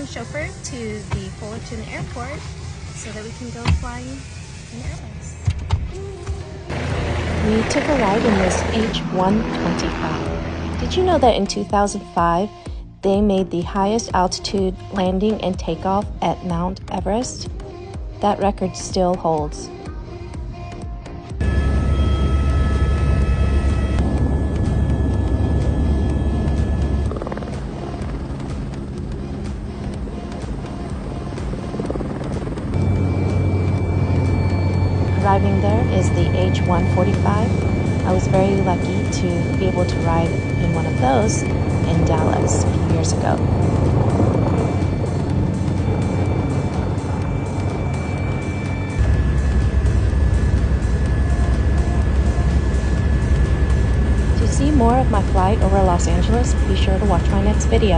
chauffeur to the Fullerton Airport so that we can go flying in Airbus. We took a ride in this H-125. Did you know that in 2005, they made the highest altitude landing and takeoff at Mount Everest? That record still holds. Arriving there is the H-145. I was very lucky to be able to ride in one of those in Dallas a few years ago. To see more of my flight over Los Angeles, be sure to watch my next video.